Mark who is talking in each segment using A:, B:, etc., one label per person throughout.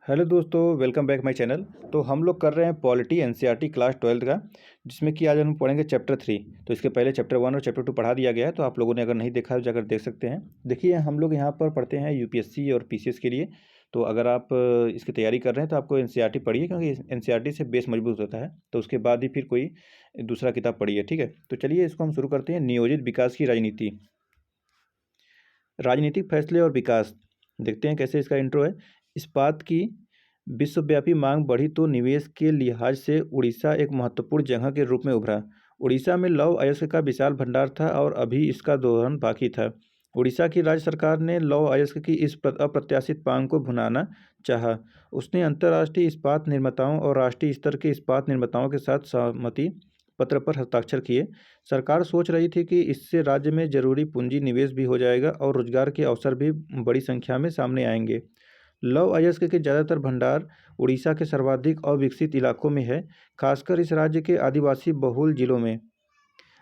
A: Hello दोस्तों, welcome back my channel. तो हम लोग कर रहे हैं पॉलिटी एनसीईआरटी क्लास 12 का, जिसमें कि आज हम पढ़ेंगे चैप्टर 3। तो इसके पहले चैप्टर 1 और चैप्टर 2 पढ़ा दिया गया है, तो आप लोगों ने अगर नहीं देखा है तो जाकर देख सकते हैं। देखिए, हम लोग यहाँ पर पढ़ते हैं यूपीएससी और पीसीएस के लिए। तो अगर आप इसकी तैयारी कर रहे हैं तो आपको एनसीईआरटी पढ़िए, क्योंकि एनसीईआरटी से बेस मजबूत होता है। तो उसके बाद ही फिर कोई दूसरा किताब पढ़िए, ठीक है। तो चलिए इसको हम शुरू करते हैं। नियोजित विकास की राजनीति, राजनीतिक फैसले और विकास। देखते हैं कैसे इसका इंट्रो है। इस्पात की विश्वव्यापी मांग बढ़ी तो निवेश के लिहाज से उड़ीसा एक महत्वपूर्ण जगह के रूप में उभरा। उड़ीसा में लौह अयस्क का विशाल भंडार था और अभी इसका दोहन बाकी था। उड़ीसा की राज्य सरकार ने लौह अयस्क की इस अप्रत्याशित मांग को भुनाना चाहा। उसने अंतर्राष्ट्रीय इस्पात निर्माताओं और राष्ट्रीय स्तर के इस्पात निर्माताओं के साथ सहमति पत्र पर हस्ताक्षर किए। सरकार सोच रही थी कि इससे राज्य में जरूरी पूंजी निवेश भी हो जाएगा और रोजगार के अवसर भी बड़ी संख्या में सामने आएंगे। लौह अयस्क के ज़्यादातर भंडार उड़ीसा के सर्वाधिक अविकसित इलाकों में है, खासकर इस राज्य के आदिवासी बहुल जिलों में।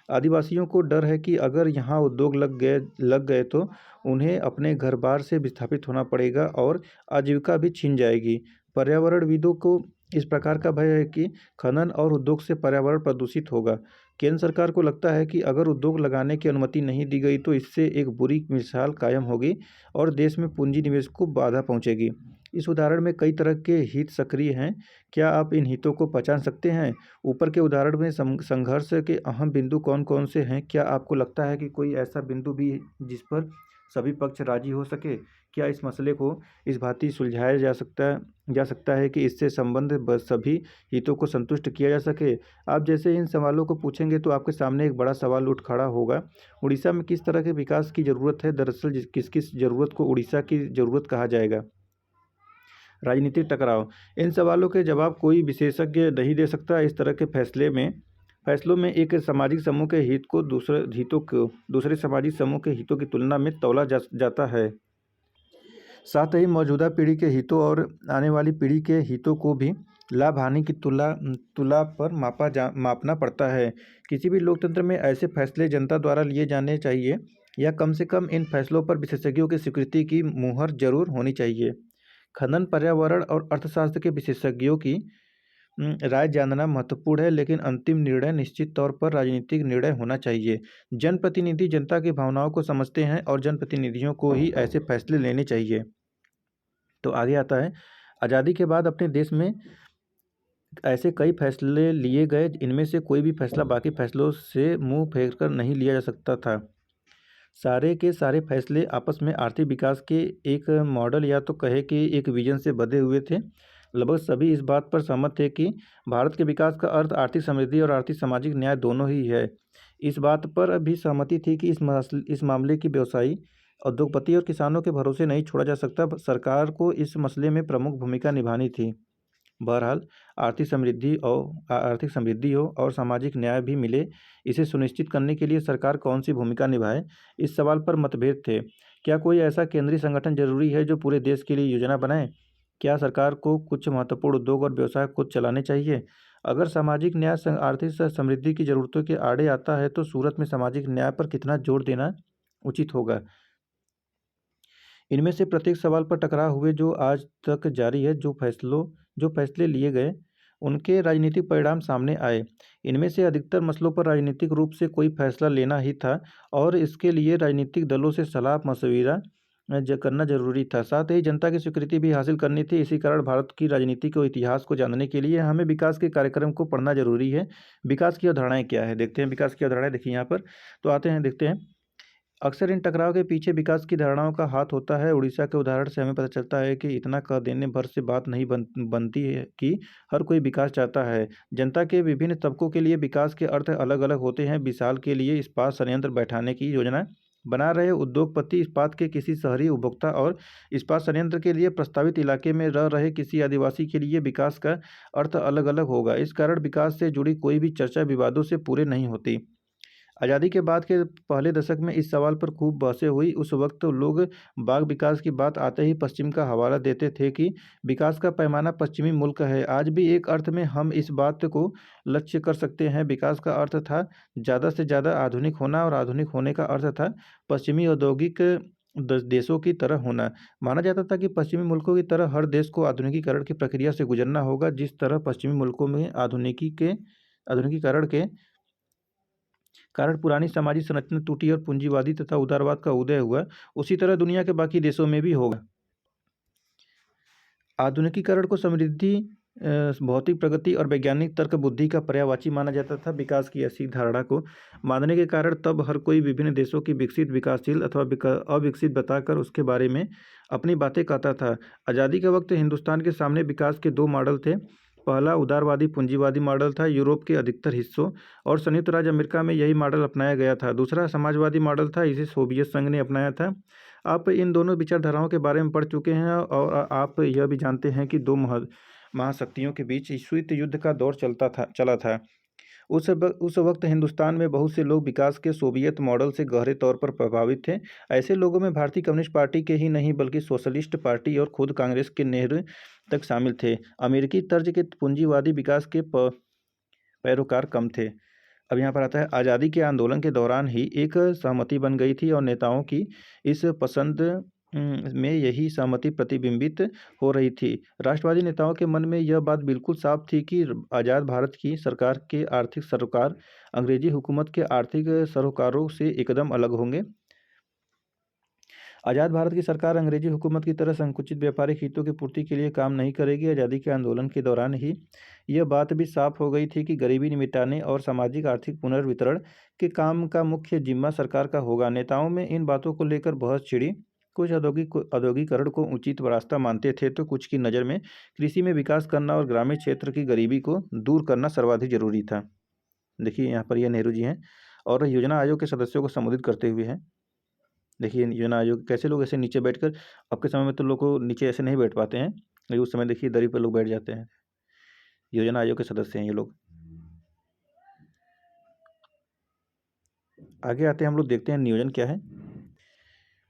A: आदिवासियों को डर है कि अगर यहाँ उद्योग लग गए तो उन्हें अपने घर बार से विस्थापित होना पड़ेगा और आजीविका भी छिन जाएगी। पर्यावरणविदों को इस प्रकार का भय है कि खनन और उद्योग से पर्यावरण प्रदूषित होगा। केंद्र सरकार को लगता है कि अगर उद्योग लगाने की अनुमति नहीं दी गई तो इससे एक बुरी मिसाल कायम होगी और देश में पूंजी निवेश को बाधा पहुंचेगी। इस उदाहरण में कई तरह के हित सक्रिय हैं। क्या आप इन हितों को पहचान सकते हैं? ऊपर के उदाहरण में संघर्ष के अहम बिंदु कौन कौन से हैं? क्या आपको लगता है कि कोई ऐसा बिंदु भी जिस पर सभी पक्ष राजी हो सके? क्या इस मसले को इस भांति सुलझाया जा सकता है कि इससे संबंध सभी हितों को संतुष्ट किया जा सके? आप जैसे इन सवालों को पूछेंगे तो आपके सामने एक बड़ा सवाल उठ खड़ा होगा। उड़ीसा में किस तरह के विकास की ज़रूरत है? दरअसल किस किस ज़रूरत को उड़ीसा की ज़रूरत कहा जाएगा? राजनीतिक टकराव, इन सवालों के जवाब कोई विशेषज्ञ नहीं दे सकता। इस तरह के फैसलों में एक सामाजिक समूह के हितों को दूसरे सामाजिक समूह के हितों की तुलना में तौला जाता है। साथ ही मौजूदा पीढ़ी के हितों और आने वाली पीढ़ी के हितों को भी लाभ हानि की तुला पर मापना पड़ता है। किसी भी लोकतंत्र में ऐसे फैसले जनता द्वारा लिए जाने चाहिए, या कम से कम इन फैसलों पर विशेषज्ञों की स्वीकृति की मुहर जरूर होनी चाहिए। खनन, पर्यावरण और अर्थशास्त्र के विशेषज्ञों की राय जानना महत्वपूर्ण है, लेकिन अंतिम निर्णय निश्चित तौर पर राजनीतिक निर्णय होना चाहिए। जनप्रतिनिधि जनता की भावनाओं को समझते हैं और जनप्रतिनिधियों को ही ऐसे फैसले लेने चाहिए। तो आगे आता है, आज़ादी के बाद अपने देश में ऐसे कई फैसले लिए गए, इनमें से कोई भी फैसला बाकी फैसलों से मुंह फेर कर नहीं लिया जा सकता था। सारे के सारे फैसले आपस में आर्थिक विकास के एक मॉडल या तो कहे कि एक विजन से बंधे हुए थे। लगभग सभी इस बात पर सहमत थे कि भारत के विकास का अर्थ आर्थिक समृद्धि और आर्थिक सामाजिक न्याय दोनों ही है। इस बात पर भी सहमति थी कि इस मामले की व्यवसायी, उद्योगपति और किसानों के भरोसे नहीं छोड़ा जा सकता। सरकार को इस मसले में प्रमुख भूमिका निभानी थी। बहरहाल, आर्थिक समृद्धि हो और सामाजिक न्याय भी मिले, इसे सुनिश्चित करने के लिए सरकार कौन सी भूमिका निभाए, इस सवाल पर मतभेद थे। क्या कोई ऐसा केंद्रीय संगठन जरूरी है जो पूरे देश के लिए योजना बनाए? क्या सरकार को कुछ महत्वपूर्ण उद्योग और व्यवसाय खुद चलाने चाहिए? अगर सामाजिक न्याय आर्थिक समृद्धि की जरूरतों के आड़े आता है तो सूरत में सामाजिक न्याय पर कितना जोर देना उचित होगा? इनमें से प्रत्येक सवाल पर टकराव हुए जो आज तक जारी है। जो फैसले लिए गए उनके राजनीतिक परिणाम सामने आए। इनमें से अधिकतर मसलों पर राजनीतिक रूप से कोई फैसला लेना ही था और इसके लिए राजनीतिक दलों से सलाह मशविरा करना जरूरी था। साथ ही जनता की स्वीकृति भी हासिल करनी थी। इसी कारण भारत की राजनीति को इतिहास को जानने के लिए हमें विकास के कार्यक्रम को पढ़ना जरूरी है। विकास की अवधारणाएं क्या है, देखते हैं। विकास की अवधारणाएं देखिए यहाँ पर। तो आते हैं, देखते हैं। अक्सर इन टकराव के पीछे विकास की धारणाओं का हाथ होता है। उड़ीसा के उदाहरण से हमें पता चलता है कि इतना कह देने भर से बात नहीं बनती है कि हर कोई विकास चाहता है। जनता के विभिन्न तबकों के लिए विकास के अर्थ अलग अलग होते हैं। मिसाल के लिए, इस्पात संयंत्र बैठाने की योजना बना रहे उद्योगपति इस्पात के किसी शहरी उपभोक्ता और इस्पात संयंत्र के लिए प्रस्तावित इलाके में रह रहे किसी आदिवासी के लिए विकास का अर्थ अलग अलग होगा। इस कारण विकास से जुड़ी कोई भी चर्चा विवादों से पूरे नहीं होती। आज़ादी के बाद के पहले दशक में इस सवाल पर खूब बहसें हुई। उस वक्त लोग बाग विकास की बात आते ही पश्चिम का हवाला देते थे कि विकास का पैमाना पश्चिमी मुल्क है। आज भी एक अर्थ में हम इस बात को लक्ष्य कर सकते हैं। विकास का अर्थ था ज़्यादा से ज़्यादा आधुनिक होना और आधुनिक होने का अर्थ था पश्चिमी औद्योगिक देशों की तरह होना। माना जाता था कि पश्चिमी मुल्कों की तरह हर देश को आधुनिकीकरण की प्रक्रिया से गुजरना होगा। जिस तरह पश्चिमी मुल्कों में आधुनिकीकरण के कारण पुरानी सामाजिक संरचना टूटी और पूंजीवादी तथा उदारवाद का उदय हुआ, उसी तरह दुनिया के बाकी देशों में भी होगा। आधुनिकीकरण को समृद्धि, भौतिक प्रगति और वैज्ञानिक तर्क बुद्धि का पर्यायवाची माना जाता था। विकास की ऐसी धारणा को मानने के कारण तब हर कोई विभिन्न देशों की विकसित, विकासशील अथवा अविकसित बताकर उसके बारे में अपनी बातें कहता था। आज़ादी के वक्त हिंदुस्तान के सामने विकास के दो मॉडल थे। पहला उदारवादी पूंजीवादी मॉडल था, यूरोप के अधिकतर हिस्सों और संयुक्त राज्य अमेरिका में यही मॉडल अपनाया गया था। दूसरा समाजवादी मॉडल था, इसे सोवियत संघ ने अपनाया था। आप इन दोनों विचारधाराओं के बारे में पढ़ चुके हैं और आप यह भी जानते हैं कि दो महाशक्तियों के बीच शीत युद्ध का दौर चला था। उस वक्त हिंदुस्तान में बहुत से लोग विकास के सोवियत मॉडल से गहरे तौर पर प्रभावित थे। ऐसे लोगों में भारतीय कम्युनिस्ट पार्टी के ही नहीं बल्कि सोशलिस्ट पार्टी और खुद कांग्रेस के नेहरू तक शामिल थे। अमेरिकी तर्ज के पूंजीवादी विकास के पैरोकार कम थे। अब यहाँ पर आता है, आज़ादी के आंदोलन के दौरान ही एक सहमति बन गई थी और नेताओं की इस पसंद में यही सहमति प्रतिबिंबित हो रही थी। राष्ट्रवादी नेताओं के मन में यह बात बिल्कुल साफ थी कि आज़ाद भारत की सरकार के आर्थिक सरोकार अंग्रेजी हुकूमत के आर्थिक सरोकारों से एकदम अलग होंगे। आज़ाद भारत की सरकार अंग्रेजी हुकूमत की तरह संकुचित व्यापारिक हितों की पूर्ति के लिए काम नहीं करेगी। आज़ादी के आंदोलन के दौरान ही यह बात भी साफ हो गई थी कि गरीबी मिटाने और सामाजिक आर्थिक पुनर्वितरण के काम का मुख्य जिम्मा सरकार का होगा। नेताओं में इन बातों को लेकर बहस छिड़ी। कुछ औद्योगिकरण को उचित रास्ता मानते थे तो कुछ की नज़र में कृषि में विकास करना और ग्रामीण क्षेत्र की गरीबी को दूर करना सर्वाधिक जरूरी था। देखिए यहाँ पर यह नेहरू जी हैं और योजना आयोग के सदस्यों को संबोधित करते हुए हैं। देखिए योजना आयोग कैसे लोग ऐसे नीचे बैठकर, अब के समय में तो लोग को नीचे ऐसे नहीं बैठ पाते हैं, लेकिन उस समय देखिए दरी पर लोग बैठ जाते हैं। योजना आयोग के सदस्य हैं ये लोग। आगे आते हैं हम लोग, देखते हैं नियोजन क्या है।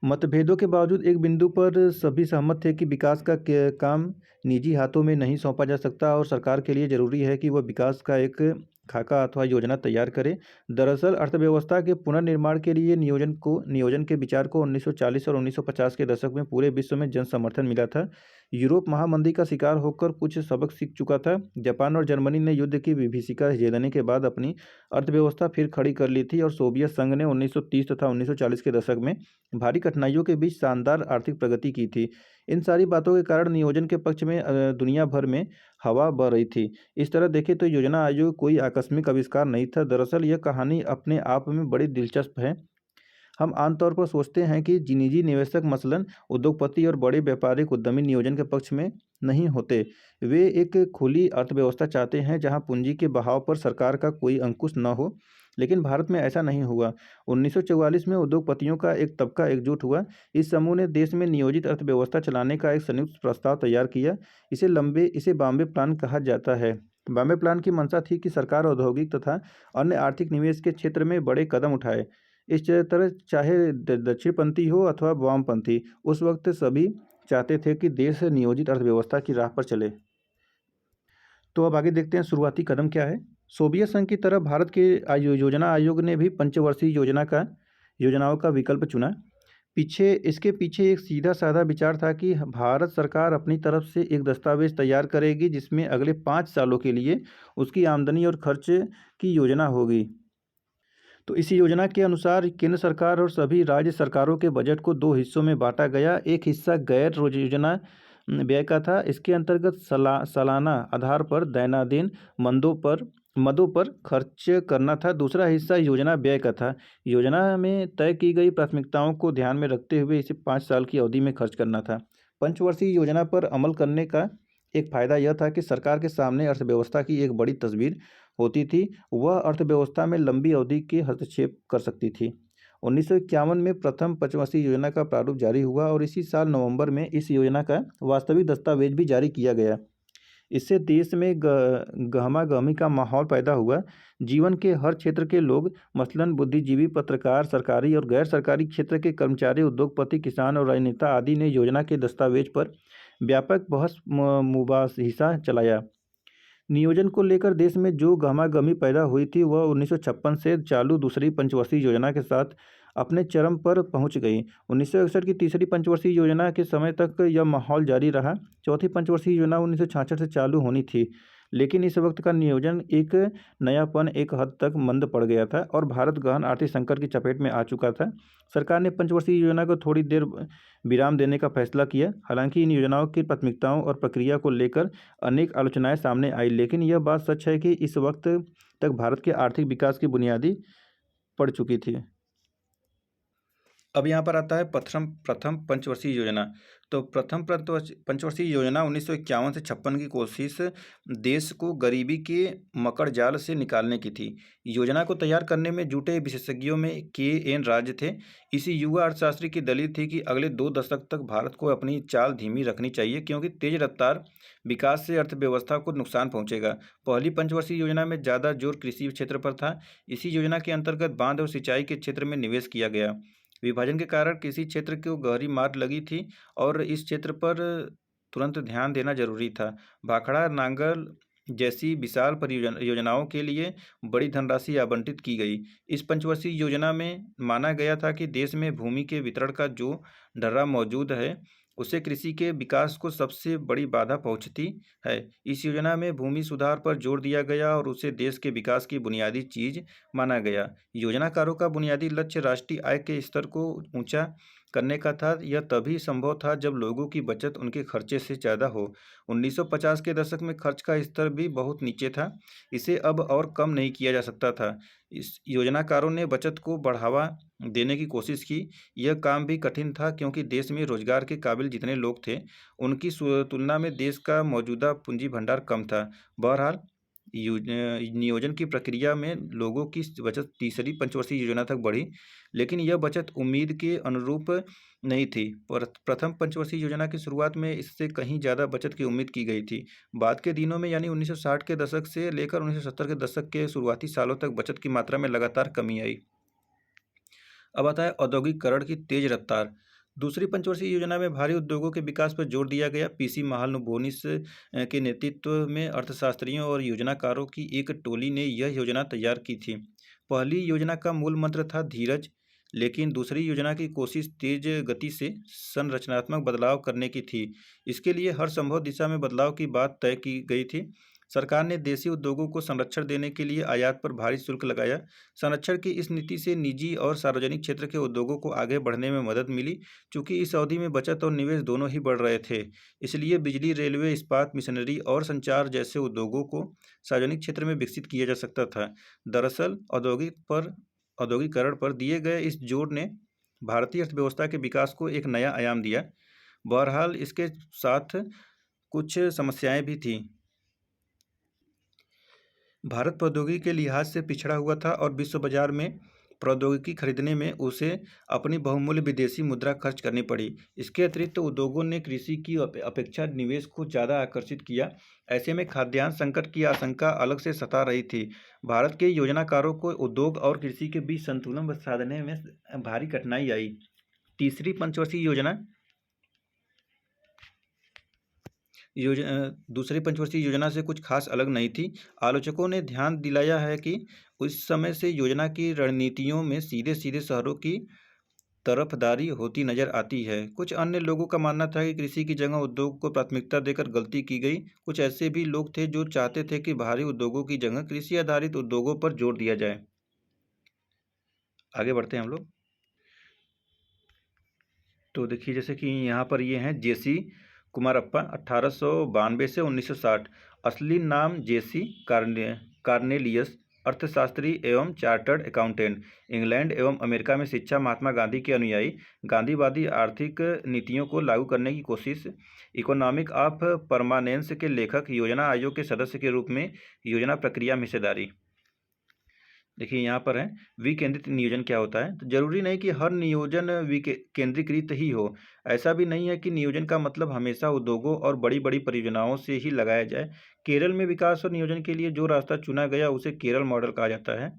A: मतभेदों के बावजूद एक बिंदु पर सभी सहमत थे कि विकास का काम निजी हाथों में नहीं सौंपा जा सकता और सरकार के लिए जरूरी है कि वह विकास का एक खाका अथवा योजना तैयार करे। दरअसल अर्थव्यवस्था के पुनर्निर्माण के लिए नियोजन के विचार को 1940 और 1950 के दशक में पूरे विश्व में जन समर्थन मिला था। यूरोप महामंदी का शिकार होकर कुछ सबक सीख चुका था। जापान और जर्मनी ने युद्ध की विभीषिका झेलने के बाद अपनी अर्थव्यवस्था फिर खड़ी कर ली थी और सोवियत संघ ने 1930 तथा 1940 के दशक में भारी कठिनाइयों के बीच शानदार आर्थिक प्रगति की थी। इन सारी बातों के कारण नियोजन के पक्ष में दुनिया भर में हवा बह रही थी। इस तरह देखें तो योजना आयोग कोई आकस्मिक आविष्कार नहीं था। दरअसल यह कहानी अपने आप में बड़ी दिलचस्प है। हम आमतौर पर सोचते हैं कि निजी निवेशक मसलन उद्योगपति और बड़े व्यापारिक उद्यमी नियोजन के पक्ष में नहीं होते। वे एक खुली अर्थव्यवस्था चाहते हैं जहां पूंजी के बहाव पर सरकार का कोई अंकुश न हो। लेकिन भारत में ऐसा नहीं हुआ। 1944 में उद्योगपतियों का एक तबका एकजुट हुआ। इस समूह ने देश में नियोजित अर्थव्यवस्था चलाने का एक संयुक्त प्रस्ताव तैयार किया। इसे बॉम्बे प्लान कहा जाता है। बॉम्बे प्लान की मंशा थी कि सरकार औद्योगिक तथा अन्य आर्थिक निवेश के क्षेत्र में बड़े कदम उठाए। इस तरह चाहे दक्षिणपंथी हो अथवा वामपंथी, उस वक्त सभी चाहते थे कि देश नियोजित अर्थव्यवस्था की राह पर चले। तो अब आगे देखते हैं शुरुआती कदम क्या है। सोवियत संघ की तरह भारत के योजना आयोग ने भी पंचवर्षीय योजनाओं का विकल्प चुना। इसके पीछे एक सीधा साधा विचार था कि भारत सरकार अपनी तरफ से एक दस्तावेज तैयार करेगी जिसमें अगले 5 सालों के लिए उसकी आमदनी और खर्च की योजना होगी। तो इस योजना के अनुसार केंद्र सरकार और सभी राज्य सरकारों के बजट को 2 हिस्सों में बांटा गया। एक हिस्सा गैर योजना व्यय का था। इसके अंतर्गत सालाना आधार पर दैनंदिन मदों पर खर्च करना था। दूसरा हिस्सा योजना व्यय का था। योजना में तय की गई प्राथमिकताओं को ध्यान में रखते हुए इसे 5 साल की अवधि में खर्च करना था। पंचवर्षीय योजना पर अमल करने का एक फायदा यह था कि सरकार के सामने अर्थव्यवस्था की एक बड़ी तस्वीर होती थी। वह अर्थव्यवस्था में लंबी अवधि के हस्तक्षेप कर सकती थी। 1951 में प्रथम पंचवर्षीय योजना का प्रारूप जारी हुआ और इसी साल नवंबर में इस योजना का वास्तविक दस्तावेज भी जारी किया गया। इससे देश में गहमागहमी का माहौल पैदा हुआ। जीवन के हर क्षेत्र के लोग, मसलन बुद्धिजीवी, पत्रकार, सरकारी और गैर सरकारी क्षेत्र के कर्मचारी, उद्योगपति, किसान और राजनेता आदि ने योजना के दस्तावेज पर व्यापक बहस मुबाहिसा चलाया। नियोजन को लेकर देश में जो गहमागहमी पैदा हुई थी वह 1956 से चालू दूसरी पंचवर्षीय योजना के साथ अपने चरम पर पहुंच गई। 1961 की तीसरी पंचवर्षीय योजना के समय तक यह माहौल जारी रहा। चौथी पंचवर्षीय योजना 1966 से चालू होनी थी, लेकिन इस वक्त का नियोजन एक नयापन एक हद तक मंद पड़ गया था और भारत गहन आर्थिक संकट की चपेट में आ चुका था। सरकार ने पंचवर्षीय योजना को थोड़ी देर विराम देने का फैसला किया। हालांकि इन योजनाओं की प्राथमिकताओं और प्रक्रिया को लेकर अनेक आलोचनाएं सामने आई, लेकिन यह बात सच है कि इस वक्त तक भारत के आर्थिक विकास की बुनियादी पड़ चुकी थी। अब यहाँ पर आता है प्रथम प्रथम पंचवर्षीय योजना। तो प्रथम पंचवर्षीय योजना 1951 से 56 की कोशिश देश को गरीबी के मकड़ जाल से निकालने की थी। योजना को तैयार करने में जुटे विशेषज्ञों में के.एन. राज्य थे। इसी युवा अर्थशास्त्री की दलील थी कि अगले 2 दशक तक भारत को अपनी चाल धीमी रखनी चाहिए, क्योंकि तेज रफ्तार विकास से अर्थव्यवस्था को नुकसान पहुंचेगा। पहली पंचवर्षीय योजना में ज़्यादा जोर कृषि क्षेत्र पर था। इसी योजना के अंतर्गत बांध और सिंचाई के क्षेत्र में निवेश किया गया। विभाजन के कारण कृषि क्षेत्र को गहरी मार लगी थी और इस क्षेत्र पर तुरंत ध्यान देना जरूरी था। भाखड़ा नांगल जैसी विशाल योजनाओं के लिए बड़ी धनराशि आवंटित की गई। इस पंचवर्षीय योजना में माना गया था कि देश में भूमि के वितरण का जो ढर्रा मौजूद है, उससे कृषि के विकास को सबसे बड़ी बाधा पहुंचती है। इस योजना में भूमि सुधार पर जोर दिया गया और उसे देश के विकास की बुनियादी चीज माना गया। योजनाकारों का बुनियादी लक्ष्य राष्ट्रीय आय के स्तर को ऊंचा करने का था। यह तभी संभव था जब लोगों की बचत उनके खर्चे से ज़्यादा हो। 1950 के दशक में खर्च का स्तर भी बहुत नीचे था। इसे अब और कम नहीं किया जा सकता था। इस योजनाकारों ने बचत को बढ़ावा देने की कोशिश की। यह काम भी कठिन था, क्योंकि देश में रोजगार के काबिल जितने लोग थे, उनकी तुलना में देश का मौजूदा पूंजी भंडार कम था। बहरहाल नियोजन की प्रक्रिया में लोगों की बचत तीसरी पंचवर्षीय योजना तक बढ़ी, लेकिन यह बचत उम्मीद के अनुरूप नहीं थी। प्रथम पंचवर्षीय योजना की शुरुआत में इससे कहीं ज़्यादा बचत की उम्मीद की गई थी। बाद के दिनों में यानी 1960 के दशक से लेकर 1970 के दशक के शुरुआती सालों तक बचत की मात्रा में लगातार कमी आई। अब आता है औद्योगिकरण की तेज रफ्तार। दूसरी पंचवर्षीय योजना में भारी उद्योगों के विकास पर जोर दिया गया। पीसी महालनोबिस के नेतृत्व में अर्थशास्त्रियों और योजनाकारों की एक टोली ने यह योजना तैयार की थी। पहली योजना का मूल मंत्र था धीरज, लेकिन दूसरी योजना की कोशिश तेज गति से संरचनात्मक बदलाव करने की थी। इसके लिए हर संभव दिशा में बदलाव की बात तय की गई थी। सरकार ने देसी उद्योगों को संरक्षण देने के लिए आयात पर भारी शुल्क लगाया। संरक्षण की इस नीति से निजी और सार्वजनिक क्षेत्र के उद्योगों को आगे बढ़ने में मदद मिली। चूंकि इस अवधि में बचत और निवेश दोनों ही बढ़ रहे थे, इसलिए बिजली, रेलवे, इस्पात, मिशनरी और संचार जैसे उद्योगों को सार्वजनिक क्षेत्र में विकसित किया जा सकता था। दरअसल औद्योगिकरण पर दिए गए इस जोर ने भारतीय अर्थव्यवस्था के विकास को एक नया आयाम दिया। बहरहाल इसके साथ कुछ समस्याएं भी थीं। भारत प्रौद्योगिकी के लिहाज से पिछड़ा हुआ था और विश्व बाजार में प्रौद्योगिकी खरीदने में उसे अपनी बहुमूल्य विदेशी मुद्रा खर्च करनी पड़ी। इसके अतिरिक्त उद्योगों ने कृषि की अपेक्षा निवेश को ज़्यादा आकर्षित किया। ऐसे में खाद्यान्न संकट की आशंका अलग से सता रही थी। भारत के योजनाकारों को उद्योग और कृषि के बीच संतुलन साधने में भारी कठिनाई आई। तीसरी पंचवर्षीय योजना दूसरी पंचवर्षीय योजना से कुछ खास अलग नहीं थी। आलोचकों ने ध्यान दिलाया है कि उस समय से योजना की रणनीतियों में सीधे सीधे शहरों की तरफदारी होती नजर आती है। कुछ अन्य लोगों का मानना था कि कृषि की जगह उद्योग को प्राथमिकता देकर गलती की गई। कुछ ऐसे भी लोग थे जो चाहते थे कि भारी उद्योगों की जगह कृषि आधारित उद्योगों पर जोर दिया जाए। आगे बढ़ते हैं हम लोग। तो देखिए, जैसे कि यहाँ पर ये हैं जेसी कुमारप्पा 1892 से 1960। असली नाम जेसी कार्नेलियस, अर्थशास्त्री एवं चार्टर्ड अकाउंटेंट। इंग्लैंड एवं अमेरिका में शिक्षा, महात्मा गांधी के अनुयायी। गांधीवादी आर्थिक नीतियों को लागू करने की कोशिश। इकोनॉमिक ऑफ परमानेंस के लेखक। योजना आयोग के सदस्य के रूप में योजना प्रक्रिया में हिस्सेदारी। देखिए यहाँ पर है विकेंद्रित नियोजन क्या होता है। तो जरूरी नहीं कि हर नियोजन केंद्रीकृत ही हो। ऐसा भी नहीं है कि नियोजन का मतलब हमेशा उद्योगों और बड़ी बड़ी परियोजनाओं से ही लगाया जाए। केरल में विकास और नियोजन के लिए जो रास्ता चुना गया उसे केरल मॉडल कहा जाता है।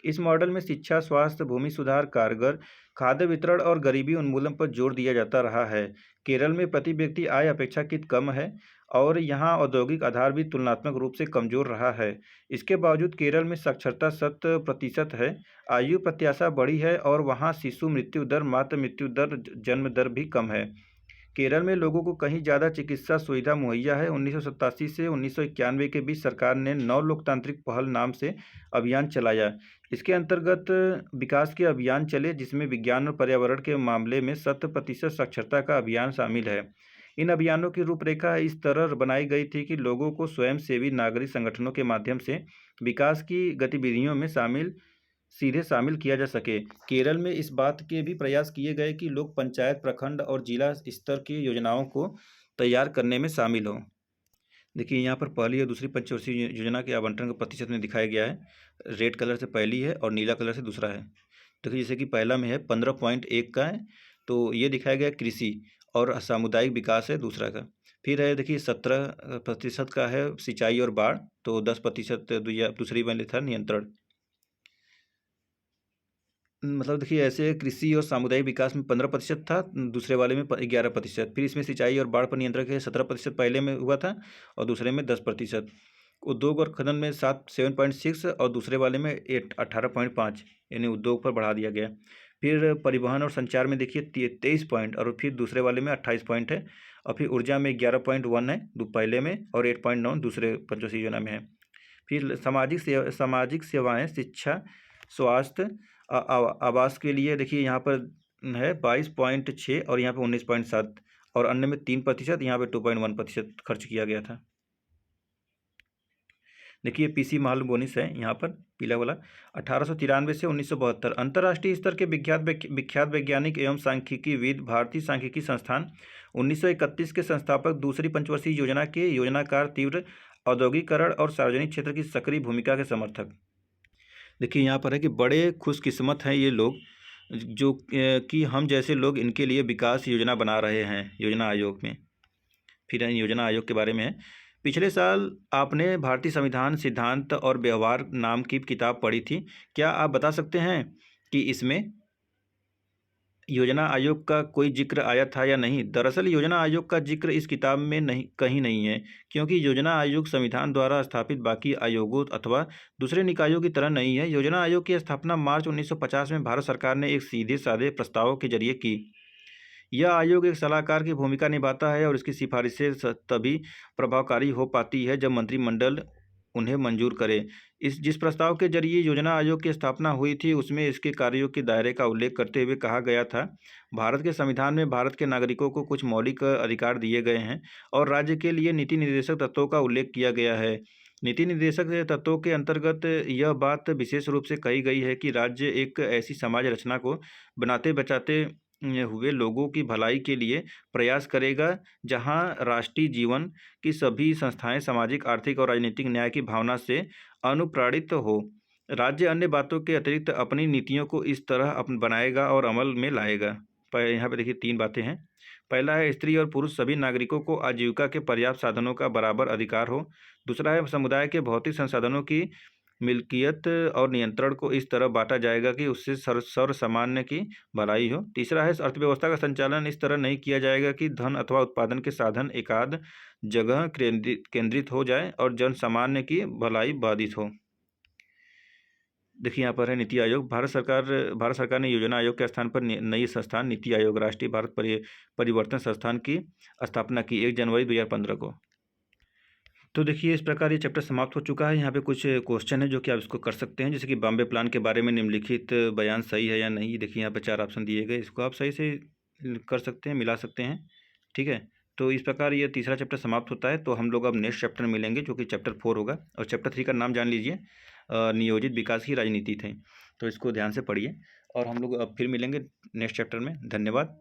A: इस मॉडल में शिक्षा, स्वास्थ्य, भूमि सुधार, कारगर खाद्य वितरण और गरीबी उन्मूलन पर जोर दिया जाता रहा है। केरल में प्रति व्यक्ति आय अपेक्षाकृत कम है और यहाँ औद्योगिक आधार भी तुलनात्मक रूप से कमजोर रहा है। इसके बावजूद केरल में साक्षरता 100% है। आयु प्रत्याशा बड़ी है और वहाँ शिशु मृत्यु दर, मातृ मृत्यु दर, जन्म दर भी कम है। केरल में लोगों को कहीं ज़्यादा चिकित्सा सुविधा मुहैया है। 1987 से 1991 के बीच सरकार ने नव लोकतांत्रिक पहल नाम से अभियान चलाया। इसके अंतर्गत विकास के अभियान चले, जिसमें विज्ञान और पर्यावरण के मामले में 100% साक्षरता का अभियान शामिल है। इन अभियानों की रूपरेखा इस तरह बनाई गई थी कि लोगों को स्वयंसेवी नागरिक संगठनों के माध्यम से विकास की गतिविधियों में सीधे शामिल किया जा सके। केरल में इस बात के भी प्रयास किए गए कि लोग पंचायत, प्रखंड और जिला स्तर की योजनाओं को तैयार करने में शामिल हों। देखिए यहाँ पर पहली और दूसरी पंचवर्षीय योजना के आवंटन का प्रतिशत में दिखाया गया है। रेड कलर से पहली है और नीला कलर से दूसरा है। देखिए जैसे कि पहला में है 15.1 का है, तो ये दिखाया गया कृषि और सामुदायिक विकास है दूसरा का। फिर है देखिए 17% का है सिंचाई और बाढ़, तो 10% दूसरी वाली था नियंत्रण। मतलब देखिए ऐसे कृषि और सामुदायिक विकास में 15% था, दूसरे वाले में 11%। फिर इसमें सिंचाई और बाढ़ पर नियंत्रण के 17% पहले में हुआ था और दूसरे में 10%। उद्योग और खनन में 7.6 और दूसरे वाले में 18.5, यानी उद्योग पर बढ़ा दिया गया। फिर परिवहन और संचार में देखिए 23 पॉइंट और फिर दूसरे वाले में 28 पॉइंट है। और फिर ऊर्जा में 11.1 है पहले में और 8.9 दूसरे पंचवर्षीय योजना में है। फिर सामाजिक सेवाएं, शिक्षा, स्वास्थ्य, आवास के लिए देखिए यहाँ पर है 22.6 और यहाँ पे 19.7 और अन्य में 3%, यहाँ पे 2.1% खर्च किया गया था। देखिए पीसी महालनोबिस है यहाँ पर पीला वाला, 1893 से 1972। अंतर्राष्ट्रीय स्तर के विख्यात वैज्ञानिक एवं सांख्यिकीविद, भारतीय सांख्यिकी संस्थान 1931 के संस्थापक, दूसरी पंचवर्षीय योजना के योजनाकार, तीव्र औद्योगिकरण और सार्वजनिक क्षेत्र की सक्रिय भूमिका के समर्थक। देखिए यहाँ पर है कि बड़े खुशकिस्मत हैं ये लोग जो कि हम जैसे लोग इनके लिए विकास योजना बना रहे हैं योजना आयोग में। फिर योजना आयोग के बारे में है। पिछले साल आपने भारतीय संविधान सिद्धांत और व्यवहार नाम की किताब पढ़ी थी। क्या आप बता सकते हैं कि इसमें योजना आयोग का कोई जिक्र आया था या नहीं? दरअसल योजना आयोग का जिक्र इस किताब में कहीं नहीं है, क्योंकि योजना आयोग संविधान द्वारा स्थापित बाकी आयोगों अथवा दूसरे निकायों की तरह नहीं है। योजना आयोग की स्थापना मार्च 1950 में भारत सरकार ने एक सीधे साधे प्रस्ताव के जरिए की। यह आयोग एक सलाहकार की भूमिका निभाता है और इसकी सिफारिशें तभी प्रभावकारी हो पाती है जब मंत्रिमंडल उन्हें मंजूर करे। जिस प्रस्ताव के जरिए योजना आयोग की स्थापना हुई थी उसमें इसके कार्यों के दायरे का उल्लेख करते हुए कहा गया था, भारत के संविधान में भारत के नागरिकों को कुछ मौलिक अधिकार दिए गए हैं और राज्य के लिए नीति निर्देशक तत्वों का उल्लेख किया गया है। नीति निर्देशक तत्वों के अंतर्गत यह बात विशेष रूप से कही गई है कि राज्य एक ऐसी समाज रचना को बनाते बचाते हुए लोगों की भलाई के लिए प्रयास करेगा जहां राष्ट्रीय जीवन की सभी संस्थाएं सामाजिक, आर्थिक और राजनीतिक न्याय की भावना से अनुप्राणित हो। राज्य अन्य बातों के अतिरिक्त अपनी नीतियों को इस तरह बनाएगा और अमल में लाएगा। यहाँ पे देखिए 3 बातें हैं। पहला है स्त्री और पुरुष सभी नागरिकों को आजीविका के पर्याप्त साधनों का बराबर अधिकार हो। दूसरा है समुदाय के भौतिक संसाधनों की मिल्कियत और नियंत्रण को इस तरह बांटा जाएगा कि उससे सर्वसामान्य की भलाई हो। तीसरा है अर्थव्यवस्था का संचालन इस तरह नहीं किया जाएगा कि धन अथवा उत्पादन के साधन एकाध जगह केंद्रित हो जाए और जन सामान्य की भलाई बाधित हो। देखिए यहाँ पर है नीति आयोग। भारत सरकार ने योजना आयोग के स्थान पर नई संस्थान नीति आयोग राष्ट्रीय भारत परिवर्तन संस्थान की स्थापना की 1 जनवरी 2015 को। तो देखिए इस प्रकार ये चैप्टर समाप्त हो चुका है। यहाँ पे कुछ क्वेश्चन है जो कि आप इसको कर सकते हैं, जैसे कि बॉम्बे प्लान के बारे में निम्नलिखित बयान सही है या नहीं। देखिए यहाँ पे 4 ऑप्शन दिए गए, इसको आप सही से कर सकते हैं, मिला सकते हैं। ठीक है, तो इस प्रकार ये तीसरा चैप्टर समाप्त होता है। तो हम लोग अब नेक्स्ट चैप्टर मिलेंगे जो कि चैप्टर 4 होगा। और चैप्टर 3 का नाम जान लीजिए, नियोजित विकास की राजनीति थी। तो इसको ध्यान से पढ़िए और हम लोग अब फिर मिलेंगे नेक्स्ट चैप्टर में। धन्यवाद।